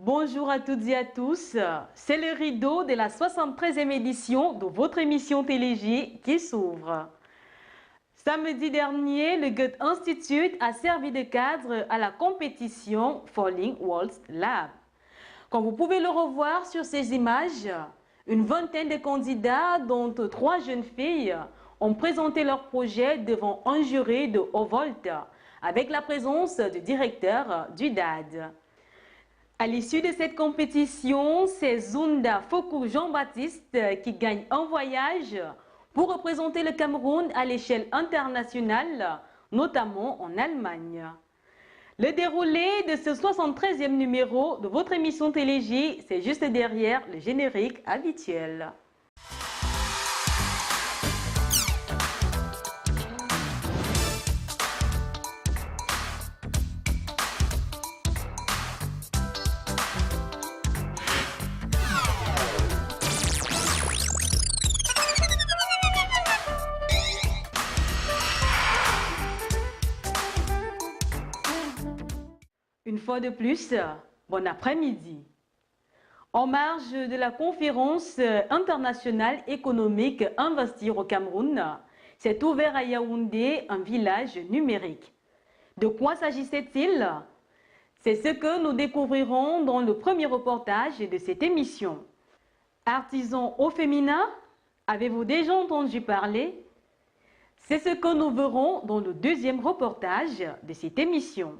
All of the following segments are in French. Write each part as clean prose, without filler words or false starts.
Bonjour à toutes et à tous, c'est le rideau de la 73e édition de votre émission Télégie qui s'ouvre. Samedi dernier, le Goethe Institute a servi de cadre à la compétition Falling Walls Lab. Comme vous pouvez le revoir sur ces images, une vingtaine de candidats, dont 3 jeunes filles, ont présenté leur projet devant un jury de haut volt, avec la présence du directeur du DAD. À l'issue de cette compétition, c'est Zunda Fokou Jean-Baptiste qui gagne un voyage pour représenter le Cameroun à l'échelle internationale, notamment en Allemagne. Le déroulé de ce 73e numéro de votre émission Télégie, c'est juste derrière le générique habituel. Une fois de plus, bon après-midi. En marge de la conférence internationale économique Investir au Cameroun, s'est ouvert à Yaoundé un village numérique. De quoi s'agissait-il? C'est ce que nous découvrirons dans le premier reportage de cette émission. Artisans au féminin, avez-vous déjà entendu parler? C'est ce que nous verrons dans le deuxième reportage de cette émission.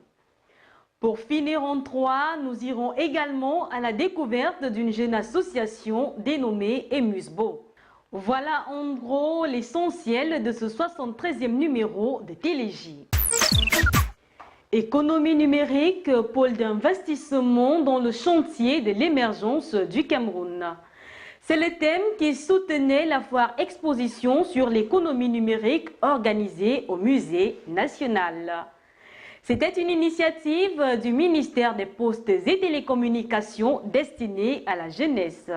Pour finir en 3, nous irons également à la découverte d'une jeune association dénommée Emusbo. Voilà en gros l'essentiel de ce 73e numéro de Télégie. Économie numérique, pôle d'investissement dans le chantier de l'émergence du Cameroun. C'est le thème qui soutenait la foire exposition sur l'économie numérique organisée au Musée national. C'était une initiative du ministère des Postes et Télécommunications destinée à la jeunesse.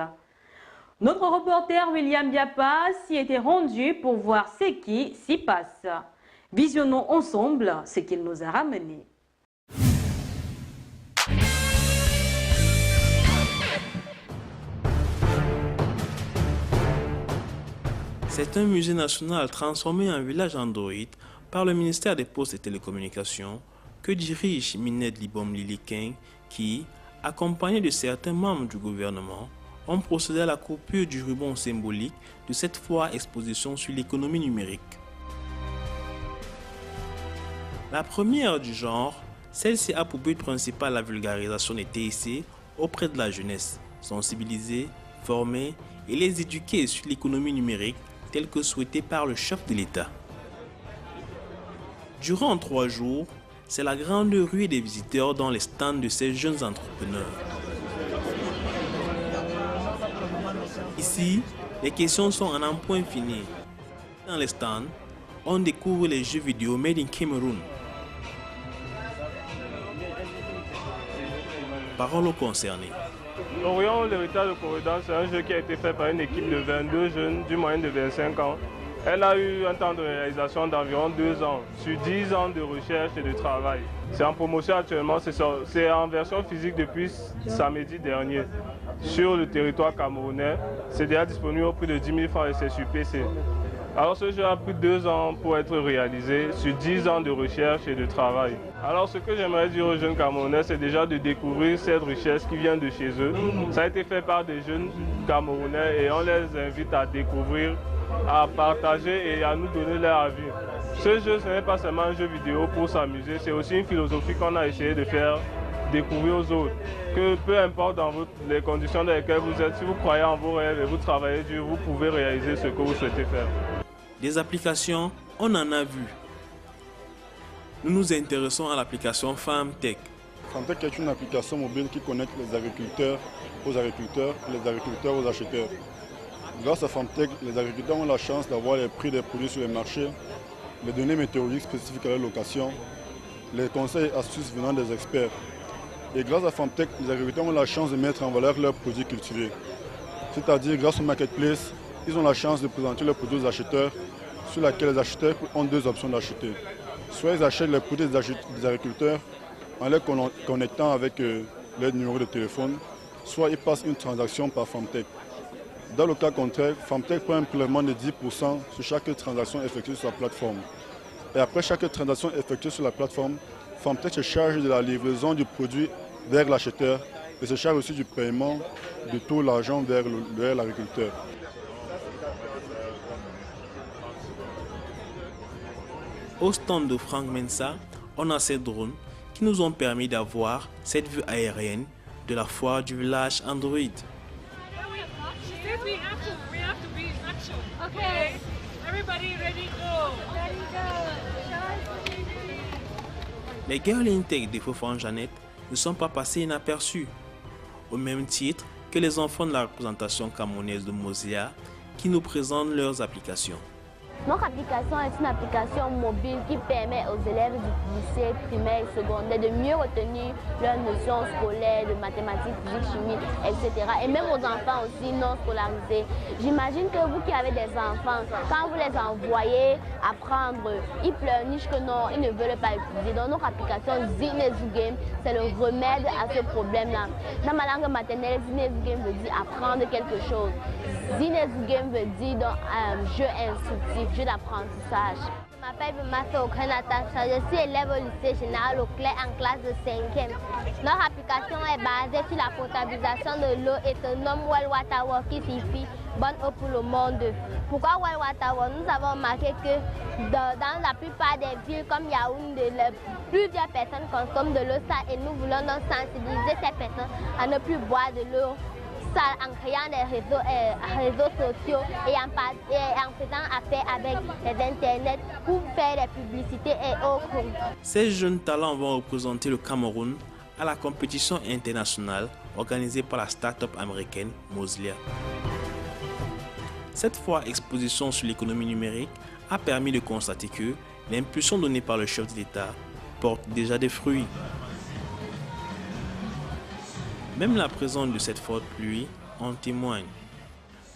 Notre reporter William Biapa s'y était rendu pour voir ce qui s'y passe. Visionnons ensemble ce qu'il nous a ramené. C'est un musée national transformé en village Android par le ministère des Postes et Télécommunications que dirige Minette Libom Lilikin qui, accompagné de certains membres du gouvernement, ont procédé à la coupure du ruban symbolique de cette foire exposition sur l'économie numérique. La première du genre, celle-ci a pour but principal la vulgarisation des TIC auprès de la jeunesse, sensibiliser, former et les éduquer sur l'économie numérique telle que souhaitée par le chef de l'État. Durant 3 jours, c'est la grande ruée des visiteurs dans les stands de ces jeunes entrepreneurs. Ici, les questions sont en un point fini. Dans les stands, on découvre les jeux vidéo made in Cameroun. Parole aux concernés. L'Orient, l'héritage de Corridor, c'est un jeu qui a été fait par une équipe de 22 jeunes du moyen de 25 ans. Elle a eu un temps de réalisation d'environ 2 ans, sur 10 ans de recherche et de travail. C'est en promotion actuellement, c'est en version physique depuis samedi dernier sur le territoire camerounais. C'est déjà disponible au prix de 10 000 francs et c'est sur PC. Alors ce jeu a pris 2 ans pour être réalisé sur 10 ans de recherche et de travail. Alors ce que j'aimerais dire aux jeunes Camerounais, c'est déjà de découvrir cette richesse qui vient de chez eux. Ça a été fait par des jeunes Camerounais et on les invite à découvrir, à partager et à nous donner leur avis. Ce jeu, ce n'est pas seulement un jeu vidéo pour s'amuser, c'est aussi une philosophie qu'on a essayé de faire découvrir aux autres. Que peu importe dans les conditions dans lesquelles vous êtes, si vous croyez en vos rêves et vous travaillez dur, vous pouvez réaliser ce que vous souhaitez faire. Des applications, on en a vu. Nous nous intéressons à l'application FarmTech. FarmTech est une application mobile qui connecte les agriculteurs aux agriculteurs et les agriculteurs aux acheteurs. Grâce à FarmTech, les agriculteurs ont la chance d'avoir les prix des produits sur les marchés, les données météorologiques spécifiques à leur location, les conseils et astuces venant des experts. Et grâce à FarmTech, les agriculteurs ont la chance de mettre en valeur leurs produits cultivés. C'est-à-dire, grâce au marketplace, ils ont la chance de présenter leurs produits aux acheteurs, sur laquelle les acheteurs ont 2 options d'acheter. Soit ils achètent les produits des agriculteurs en les connectant avec leur numéro de téléphone, soit ils passent une transaction par Femtech. Dans le cas contraire, Femtech prend un prélèvement de 10% sur chaque transaction effectuée sur la plateforme. Et après chaque transaction effectuée sur la plateforme, Femtech se charge de la livraison du produit vers l'acheteur et se charge aussi du paiement de tout l'argent vers l'agriculteur. Au stand de Frank Mensa, on a ces drones qui nous ont permis d'avoir cette vue aérienne de la foire du village Android. Les Girl Tech de Fofana Jeannette ne sont pas passés inaperçus, au même titre que les enfants de la représentation camerounaise de Mozilla qui nous présentent leurs applications. Notre application est une application mobile qui permet aux élèves du lycée primaire et secondaire de mieux retenir leurs notions scolaires, de mathématiques, physique, chimie, etc. Et même aux enfants aussi non scolarisés. J'imagine que vous qui avez des enfants, quand vous les envoyez apprendre, ils pleurnichent que non, ils ne veulent pas étudier. Donc notre application Zinezu Game, c'est le remède à ce problème-là. Dans ma langue maternelle, Zinezu Game veut dire apprendre quelque chose. Zinezu Game veut dire donc, jeu instructif, jeu d'apprentissage. Je m'appelle Mato Natasha, je suis élève au lycée général Auclair en classe de 5e. Notre application est basée sur la potabilisation de l'eau autonome Well Water Works qui signifie bonne eau pour le monde. Pourquoi Well Water Works? Nous avons remarqué que dans la plupart des villes comme Yaoundé, plusieurs personnes consomment de l'eau sale et nous voulons donc sensibiliser ces personnes à ne plus boire de l'eau en créant des réseaux sociaux et en faisant affaire avec les internets pour faire des publicités et autres. Ces jeunes talents vont représenter le Cameroun à la compétition internationale organisée par la start-up américaine Mozilla. Cette fois, exposition sur l'économie numérique a permis de constater que l'impulsion donnée par le chef de l'État porte déjà des fruits. Même la présence de cette forte pluie en témoigne.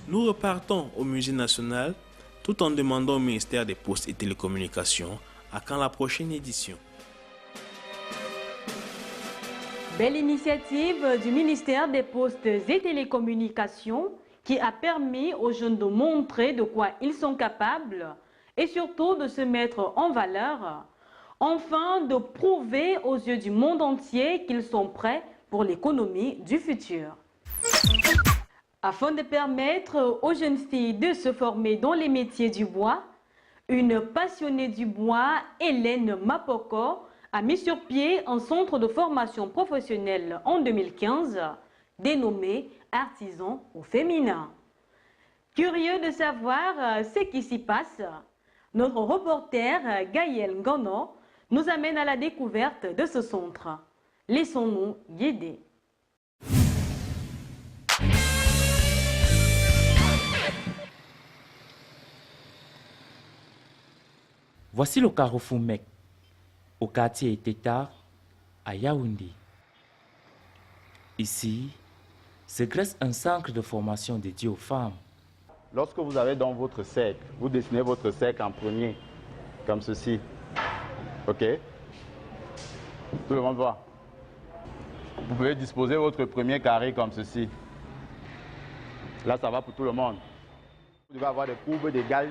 Nous repartons au Musée national tout en demandant au ministère des Postes et Télécommunications à quand la prochaine édition. Belle initiative du ministère des Postes et Télécommunications qui a permis aux jeunes de montrer de quoi ils sont capables et surtout de se mettre en valeur, enfin de prouver aux yeux du monde entier qu'ils sont prêts pour l'économie du futur. Afin de permettre aux jeunes filles de se former dans les métiers du bois, une passionnée du bois, Hélène Mapoko, a mis sur pied un centre de formation professionnelle en 2015, dénommé Artisan au féminin. Curieux de savoir ce qui s'y passe, notre reporter Gaël Ngono nous amène à la découverte de ce centre. Laissons-nous guider. Voici le carrefour Mek, au quartier Tétard, à Yaoundé. Ici, se dresse un centre de formation dédié aux femmes. Lorsque vous avez dans votre cercle, vous dessinez votre cercle en premier, comme ceci. OK? Tout le monde voit. Vous pouvez disposer votre premier carré comme ceci. Là, ça va pour tout le monde. Vous devez avoir des courbes d'égale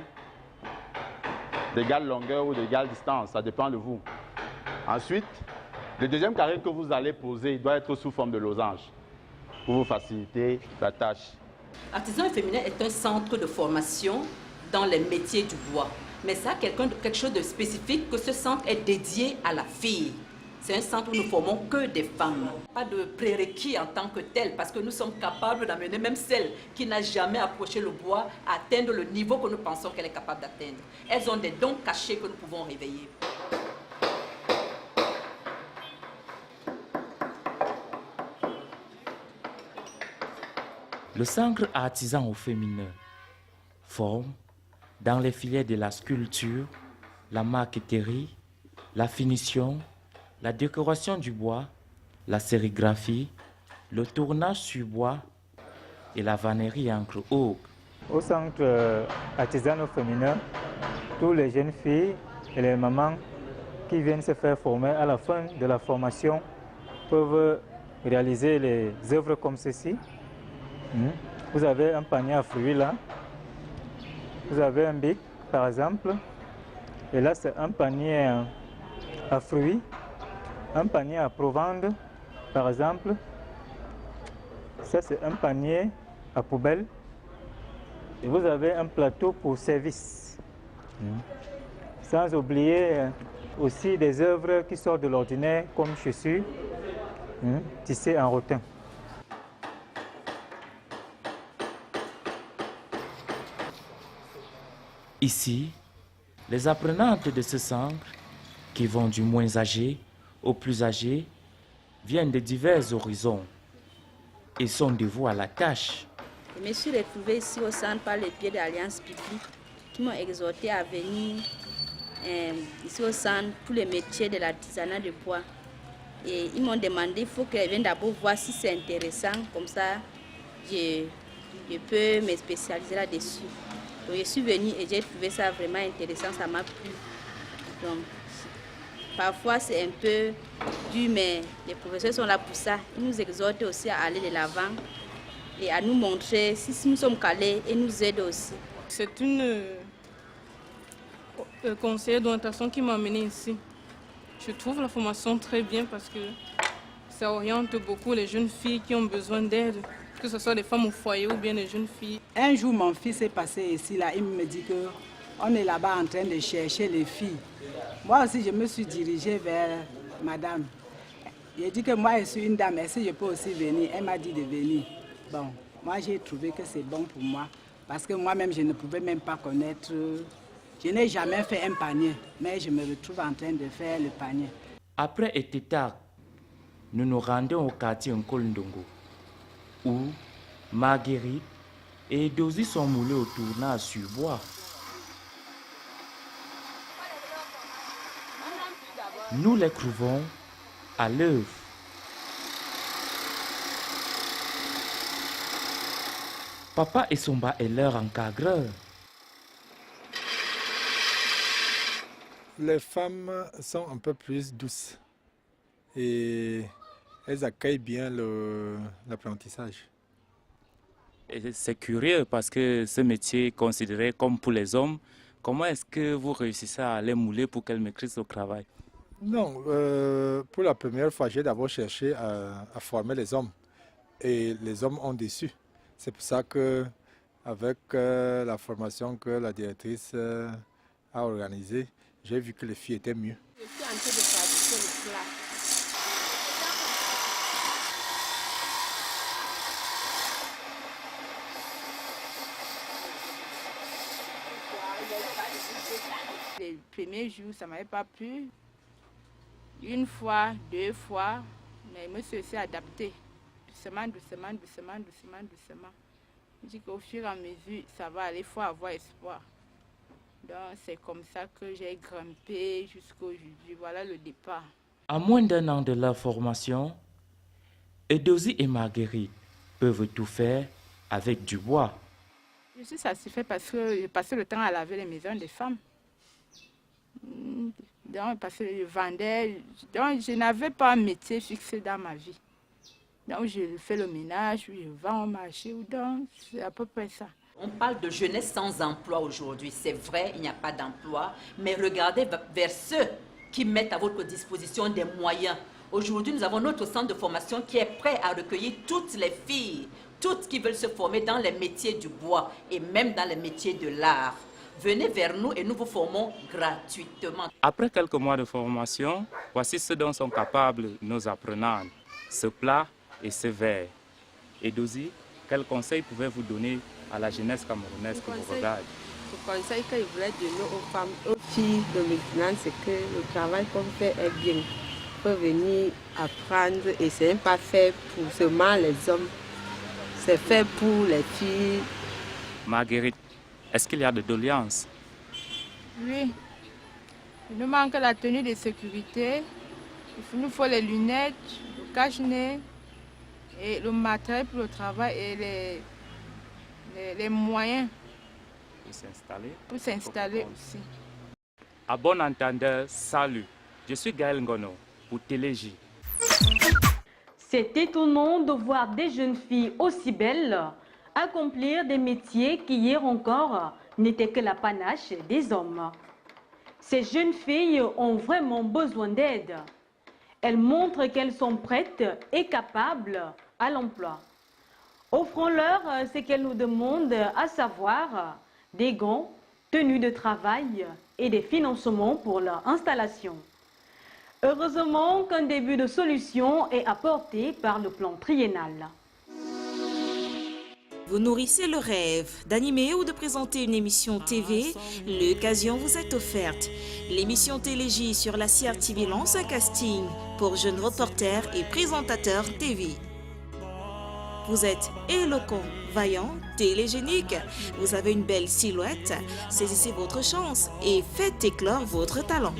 longueur ou d'égale distance, ça dépend de vous. Ensuite, le deuxième carré que vous allez poser doit être sous forme de losange pour vous faciliter la tâche. Artisan féminin est un centre de formation dans les métiers du bois. Mais ça, quelque chose de spécifique, que ce centre est dédié à la fille. C'est un centre où nous ne formons que des femmes. Pas de prérequis en tant que tel, parce que nous sommes capables d'amener même celle qui n'a jamais approché le bois à atteindre le niveau que nous pensons qu'elle est capable d'atteindre. Elles ont des dons cachés que nous pouvons réveiller. Le centre artisan au féminin forme dans les filières de la sculpture, la marqueterie, la finition, la décoration du bois, la sérigraphie, le tournage sur bois et la vannerie encre auge. Au centre artisanal féminin, tous les jeunes filles et les mamans qui viennent se faire former à la fin de la formation peuvent réaliser les œuvres comme ceci. Vous avez un panier à fruits là. Vous avez un bic, par exemple. Et là, c'est un panier à fruits. Un panier à provende, par exemple. Ça, c'est un panier à poubelle. Et vous avez un plateau pour service. Sans oublier aussi des œuvres qui sortent de l'ordinaire, comme chaussures, tissées en rotin. Ici, les apprenantes de ce centre, qui vont du moins âgé au plus âgé, viennent de divers horizons et sont dévoués à la tâche. Je me suis retrouvée ici au centre par le biais de l'Alliance Pipi qui m'ont exhorté à venir ici au centre pour les métiers de l'artisanat de bois. Et ils m'ont demandé, il faut que je vienne d'abord voir si c'est intéressant, comme ça je peux me spécialiser là-dessus. Donc je suis venue et j'ai trouvé ça vraiment intéressant, ça m'a plu. Donc parfois c'est un peu dur, mais les professeurs sont là pour ça. Ils nous exhortent aussi à aller de l'avant et à nous montrer si nous sommes calés et nous aident aussi. C'est une conseillère d'orientation qui m'a amenée ici. Je trouve la formation très bien parce que ça oriente beaucoup les jeunes filles qui ont besoin d'aide, que ce soit des femmes au foyer ou bien des jeunes filles. Un jour, mon fils est passé ici, là, il me dit qu'on est là-bas en train de chercher les filles. Moi aussi, je me suis dirigée vers madame. Il a dit que moi, je suis une dame, est-ce que je peux aussi venir? Elle m'a dit de venir. Bon, moi, j'ai trouvé que c'est bon pour moi parce que moi-même, je ne pouvais même pas connaître. Je n'ai jamais fait un panier, mais je me retrouve en train de faire le panier. Après Etetak, nous nous rendons au quartier Nkolndongo, où Marguerite et Dozy sont moulés au tournage sur bois. Nous les trouvons à l'œuvre. Papa Essomba est leur encadreur. Les femmes sont un peu plus douces et elles accueillent bien l'apprentissage. C'est curieux parce que ce métier est considéré comme pour les hommes. Comment est-ce que vous réussissez à les mouler pour qu'elles maîtrisent le travail? Non, pour la première fois, j'ai d'abord cherché à former les hommes et les hommes ont déçu. C'est pour ça qu'avec la formation que la directrice a organisée, j'ai vu que les filles étaient mieux. Je suis en train de fabriquer le plat. Les premiers jours, ça ne m'avait pas plu. Une fois, deux fois, mais je me suis aussi adaptée. Doucement. Je dis qu'au fur et à mesure, ça va aller, il faut avoir espoir. Donc c'est comme ça que j'ai grimpé jusqu'aujourd'hui. Voilà le départ. À moins d'un an de leur formation, Edozi et Marguerite peuvent tout faire avec du bois. Je suis satisfaite parce que j'ai passé le temps à laver les maisons des femmes. Donc, parce que je vendais, donc je n'avais pas un métier fixé dans ma vie. Donc je fais le ménage, je vends au marché, donc c'est à peu près ça. On parle de jeunesse sans emploi aujourd'hui. C'est vrai, il n'y a pas d'emploi, mais regardez vers ceux qui mettent à votre disposition des moyens. Aujourd'hui, nous avons notre centre de formation qui est prêt à recueillir toutes les filles, toutes qui veulent se former dans les métiers du bois et même dans les métiers de l'art. Venez vers nous et nous vous formons gratuitement. Après quelques mois de formation, voici ce dont sont capables nos apprenants, ce plat et ce verre. Edozi, quel conseil pouvez-vous donner à la jeunesse camerounaise que vous regardez? Le conseil que je voulais donner aux femmes, aux filles de maintenant, c'est que le travail qu'on fait est bien. Il faut venir apprendre et ce n'est pas fait pour seulement les hommes, c'est fait pour les filles. Marguerite, est-ce qu'il y a de doléances? Oui, il nous manque la tenue de sécurité, il nous faut les lunettes, le cache-nez et le matériel pour le travail et les moyens pour s'installer aussi. À bon entendeur, salut. Je suis Gaël Ngono pour Télégie. C'est étonnant de voir des jeunes filles aussi belles accomplir des métiers qui hier encore n'étaient que l'apanage des hommes. Ces jeunes filles ont vraiment besoin d'aide. Elles montrent qu'elles sont prêtes et capables à l'emploi. Offrons-leur ce qu'elles nous demandent, à savoir des gants, tenues de travail et des financements pour leur installation. Heureusement qu'un début de solution est apporté par le plan triennal. Vous nourrissez le rêve d'animer ou de présenter une émission TV, l'occasion vous est offerte. L'émission Télégie sur la CRTV lance un casting pour jeunes reporters et présentateurs TV. Vous êtes éloquent, vaillant, télégénique. Vous avez une belle silhouette. Saisissez votre chance et faites éclore votre talent.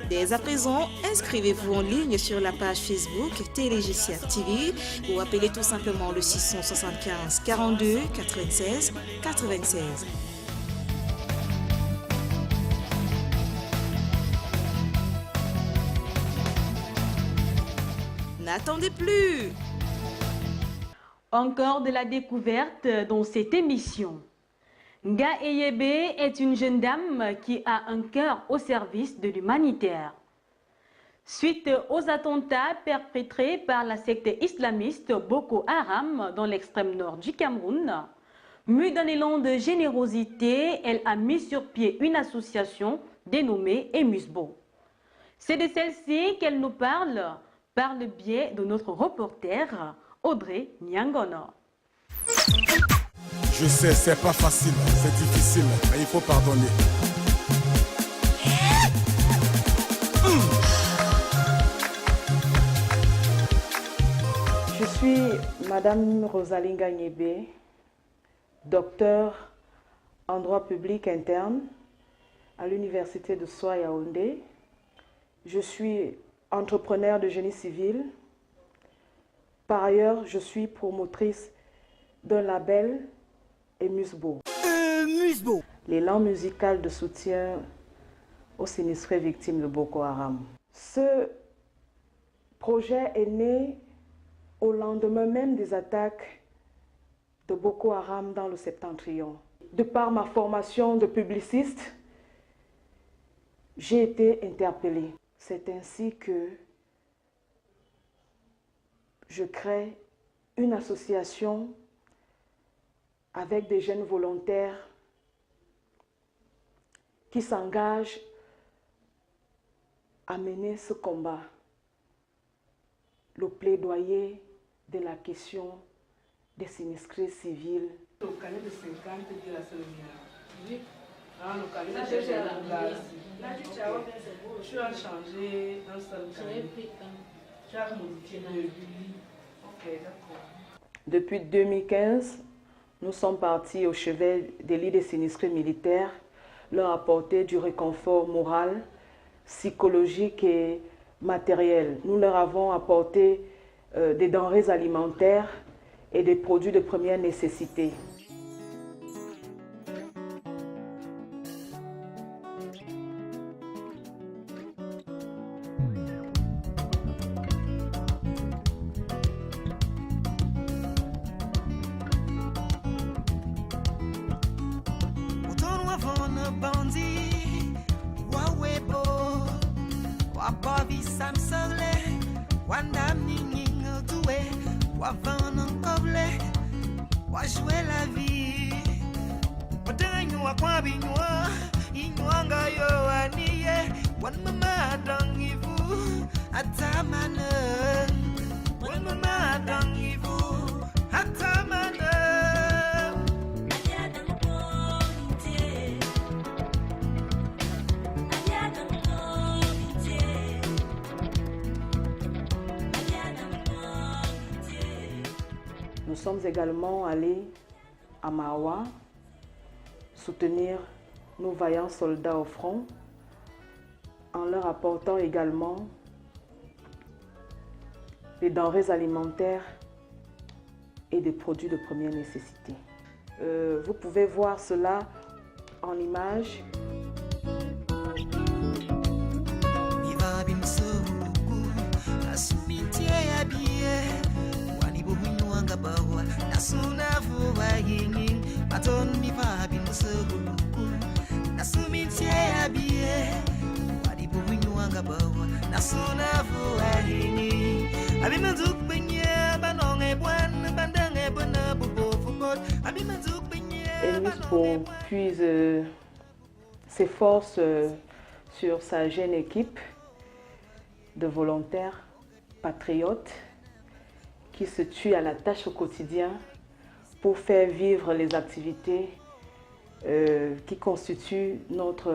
Dès à présent, inscrivez-vous en ligne sur la page Facebook Télégie CRTV ou appelez tout simplement le 675 42 96 96. N'attendez plus! Encore de la découverte dans cette émission. Nga Eyebe est une jeune dame qui a un cœur au service de l'humanitaire. Suite aux attentats perpétrés par la secte islamiste Boko Haram dans l'extrême nord du Cameroun, mue d'un élan de générosité, elle a mis sur pied une association dénommée Emusbo. C'est de celle-ci qu'elle nous parle par le biais de notre reporter Audrey Nyangono. Je sais, c'est pas facile, c'est difficile, mais il faut pardonner. Je suis Madame Rosalinga Nyebe, docteur en droit public interne à l'Université de Soa Yaoundé. Je suis entrepreneur de génie civil. Par ailleurs, je suis promotrice d'un label Emusbo. L'élan musical de soutien aux sinistrés victimes de Boko Haram. Ce projet est né au lendemain même des attaques de Boko Haram dans le Septentrion. De par ma formation de publiciste, j'ai été interpellée. C'est ainsi que je crée une association avec des jeunes volontaires qui s'engagent à mener ce combat, le plaidoyer de la question des sinistrés civils. Le carnet de 50 de la Solomia. Ah, le carnet Ça, de j'ai la Là, tu as changé un seul carnet. Tu as modifié le billet. Ok, d'accord. Depuis 2015, nous sommes partis au chevet des lits des sinistrés militaires, leur apporter du réconfort moral, psychologique et matériel. Nous leur avons apporté des denrées alimentaires et des produits de première nécessité. Nous sommes également allés à Mawa soutenir nos vaillants soldats au front en leur apportant également des denrées alimentaires et des produits de première nécessité. Vous pouvez voir cela en images. Emusbo puise ses forces sur sa jeune équipe de volontaires patriotes qui se tuent à la tâche au quotidien pour faire vivre les activités qui constituent notre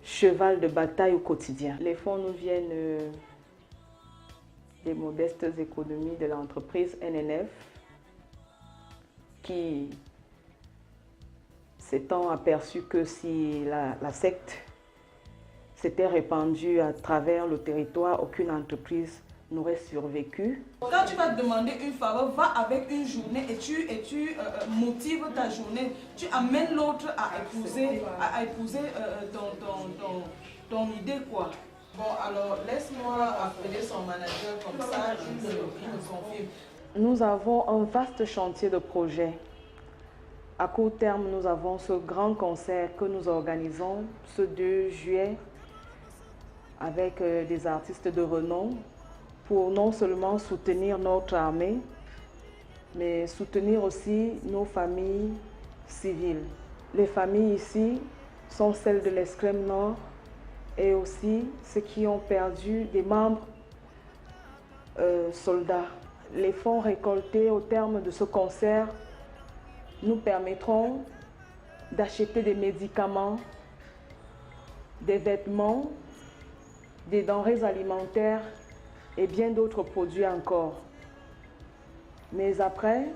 cheval de bataille au quotidien. Les fonds nous viennent des modestes économies de l'entreprise NNF qui s'étant aperçu que si la secte s'était répandue à travers le territoire, aucune entreprise n'aurait survécu. Quand tu vas demander une faveur, va avec une journée et tu motives ta journée. Tu amènes l'autre à épouser ton idée, quoi. Bon, alors laisse-moi appeler son manager comme ça, il me confirme. Nous avons un vaste chantier de projets. À court terme, nous avons ce grand concert que nous organisons ce 2 juillet avec des artistes de renom pour non seulement soutenir notre armée, mais soutenir aussi nos familles civiles. Les familles ici sont celles de l'extrême nord et aussi ceux qui ont perdu des membres soldats. Les fonds récoltés au terme de ce concert nous permettront d'acheter des médicaments, des vêtements, des denrées alimentaires et bien d'autres produits encore. Mais après,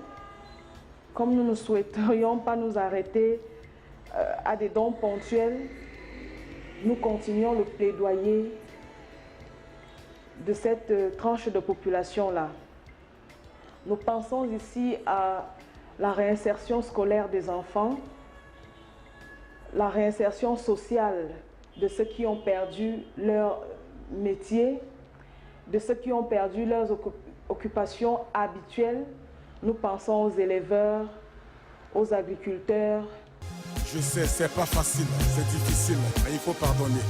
comme nous ne souhaiterions pas nous arrêter à des dons ponctuels, nous continuons le plaidoyer de cette tranche de population-là. Nous pensons ici à la réinsertion scolaire des enfants, la réinsertion sociale de ceux qui ont perdu leur métier, de ceux qui ont perdu leurs occupations habituelles. Nous pensons aux éleveurs, aux agriculteurs. Je sais, c'est pas facile, c'est difficile, mais il faut pardonner.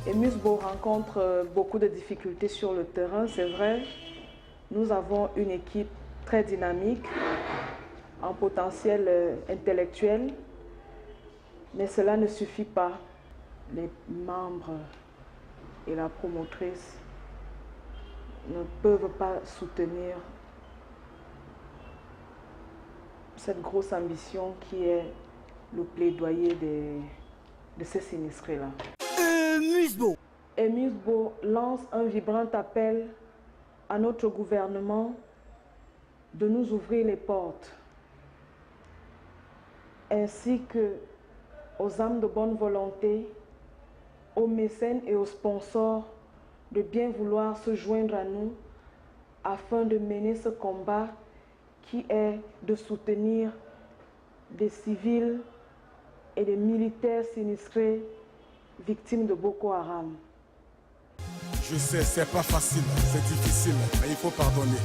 Emusbo rencontre beaucoup de difficultés sur le terrain, c'est vrai. Nous avons une équipe très dynamique, en potentiel intellectuel, mais cela ne suffit pas. Les membres et la promotrice ne peuvent pas soutenir cette grosse ambition qui est le plaidoyer de ces sinistrés-là. Emusbo lance un vibrant appel à notre gouvernement de nous ouvrir les portes, ainsi que aux âmes de bonne volonté, aux mécènes et aux sponsors de bien vouloir se joindre à nous afin de mener ce combat qui est de soutenir des civils et des militaires sinistrés victimes de Boko Haram. Je sais, c'est pas facile, c'est difficile, mais il faut pardonner.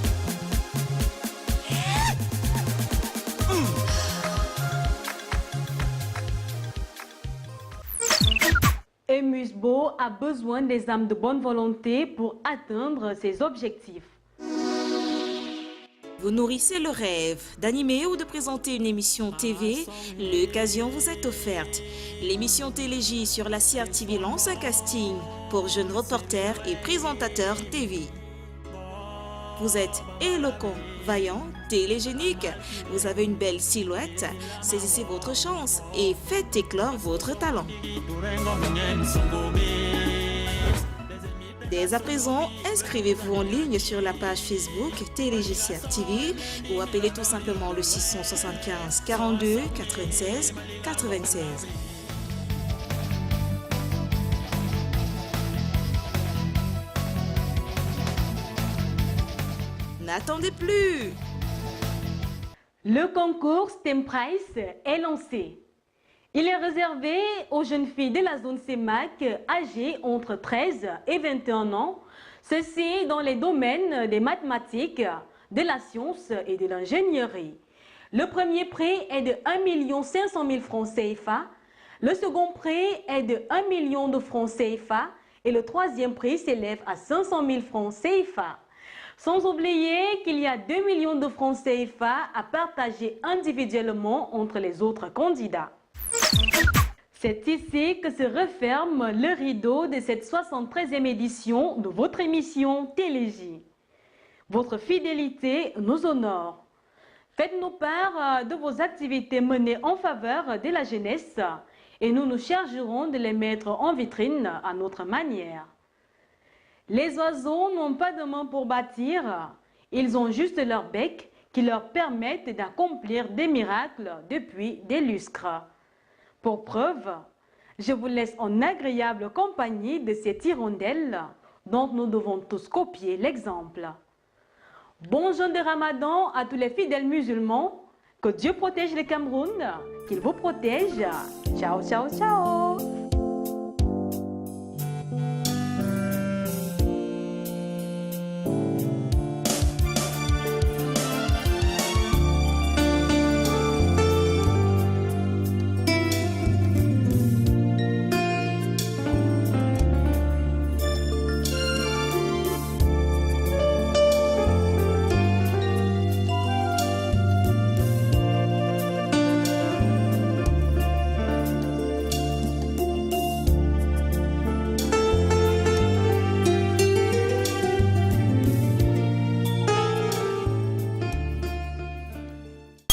Emusbo a besoin des âmes de bonne volonté pour atteindre ses objectifs. Vous nourrissez le rêve d'animer ou de présenter une émission TV, l'occasion vous est offerte. L'émission Télégie sur la CRTV lance un casting pour jeunes reporters et présentateurs TV. Vous êtes éloquent, vaillant, télégénique. Vous avez une belle silhouette. Saisissez votre chance et faites éclore votre talent. Dès à présent, inscrivez-vous en ligne sur la page Facebook Télégie CRTV ou appelez tout simplement le 675 42 96 96. N'attendez plus! Le concours STEM Prize est lancé. Il est réservé aux jeunes filles de la zone CEMAC âgées entre 13 et 21 ans, ceci dans les domaines des mathématiques, de la science et de l'ingénierie. Le premier prix est de 1 500 000 francs CFA, le second prix est de 1 million de francs CFA et le troisième prix s'élève à 500 000 francs CFA. Sans oublier qu'il y a 2 millions de francs CFA à partager individuellement entre les autres candidats. C'est ici que se referme le rideau de cette 73e édition de votre émission Télégie. Votre fidélité nous honore. Faites-nous part de vos activités menées en faveur de la jeunesse et nous nous chargerons de les mettre en vitrine à notre manière. Les oiseaux n'ont pas de main pour bâtir, ils ont juste leur bec qui leur permettent d'accomplir des miracles depuis des lustres. Pour preuve, je vous laisse en agréable compagnie de cette hirondelle dont nous devons tous copier l'exemple. Bon jeûne de Ramadan à tous les fidèles musulmans. Que Dieu protège le Cameroun, qu'il vous protège. Ciao, ciao, ciao.